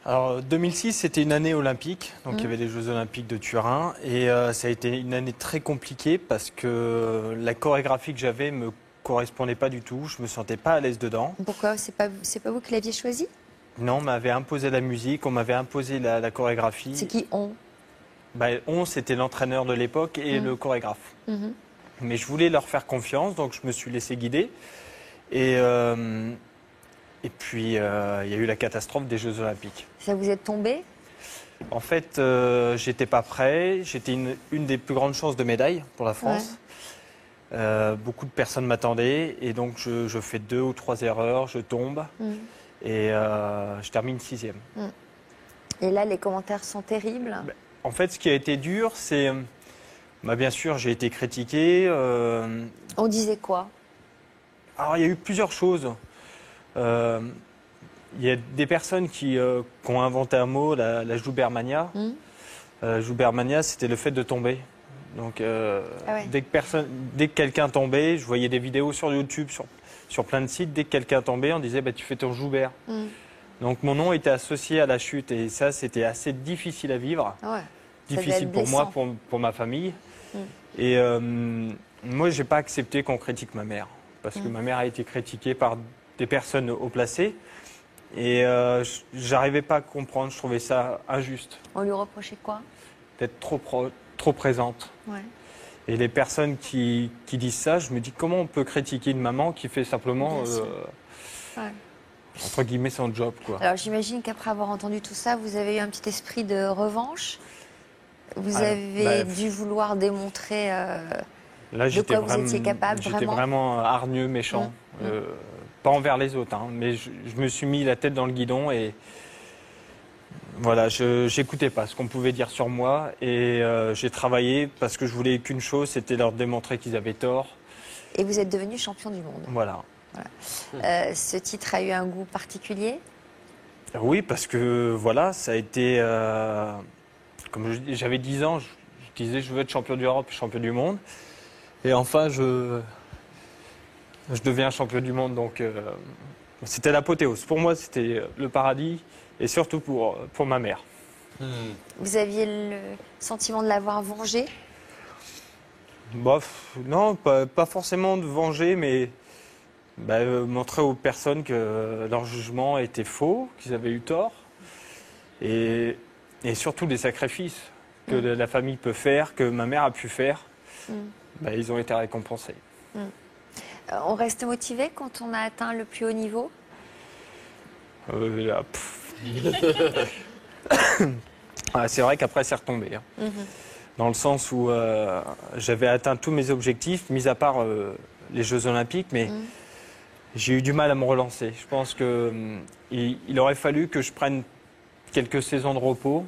Alors 2006, c'était une année olympique, donc il y avait les Jeux olympiques de Turin et ça a été une année très compliquée parce que la chorégraphie que j'avais me correspondait pas du tout, je me sentais pas à l'aise dedans. Pourquoi? C'est pas vous qui l'aviez choisi? Non, on m'avait imposé la musique, on m'avait imposé la chorégraphie. C'est qui on? C'était l'entraîneur de l'époque et le chorégraphe. Mais je voulais leur faire confiance, donc je me suis laissé guider. Et puis, il y a eu la catastrophe des Jeux olympiques. Ça vous est tombé? En fait, j'étais pas prêt. J'étais une des plus grandes chances de médaille pour la France. Ouais. Beaucoup de personnes m'attendaient. Et donc, je fais 2 ou 3 erreurs, je tombe. Et je termine 6e. Et là, les commentaires sont terribles. En fait, ce qui a été dur, c'est... bien sûr, j'ai été critiqué. On disait quoi? Alors, il y a eu plusieurs choses. Il y a des personnes qui ont inventé un mot, la Joubermania. Joubermania, c'était le fait de tomber. Donc, dès que quelqu'un tombait, je voyais des vidéos sur YouTube, sur plein de sites, dès que quelqu'un tombait, on disait tu fais ton Joubert. Donc, mon nom était associé à la chute et ça, c'était assez difficile à vivre. Difficile pour moi, pour ma famille. Et moi, je n'ai pas accepté qu'on critique ma mère. Parce que ma mère a été critiquée par des personnes haut placées. Et j'arrivais pas à comprendre, je trouvais ça injuste. On lui reprochait quoi? D'être trop présente. Et les personnes qui disent ça, je me dis comment on peut critiquer une maman qui fait simplement, entre guillemets, son job, quoi. Alors j'imagine qu'après avoir entendu tout ça, vous avez eu un petit esprit de revanche. Vous avez dû vouloir démontrer de quoi vous étiez capable. J'étais vraiment hargneux, méchant. Pas envers les autres, hein, mais je me suis mis la tête dans le guidon et voilà, je n'écoutais pas ce qu'on pouvait dire sur moi et j'ai travaillé parce que je voulais qu'une chose, c'était leur démontrer qu'ils avaient tort. Et vous êtes devenu champion du monde. Voilà. Ce titre a eu un goût particulier? Oui, parce que voilà, ça a été... comme j'avais 10 ans, je disais je veux être champion d'Europe, champion du monde. Et enfin, je deviens champion du monde, donc c'était l'apothéose. Pour moi, c'était le paradis, et surtout pour ma mère. Vous aviez le sentiment de l'avoir vengé? Non, pas forcément de venger, mais montrer aux personnes que leur jugement était faux, qu'ils avaient eu tort, et surtout des sacrifices que la famille peut faire, que ma mère a pu faire, ils ont été récompensés. On reste motivé quand on a atteint le plus haut niveau? C'est vrai qu'après, c'est retombé. Hein. Dans le sens où j'avais atteint tous mes objectifs, mis à part les Jeux olympiques, mais j'ai eu du mal à me relancer. Je pense qu'il aurait fallu que je prenne quelques saisons de repos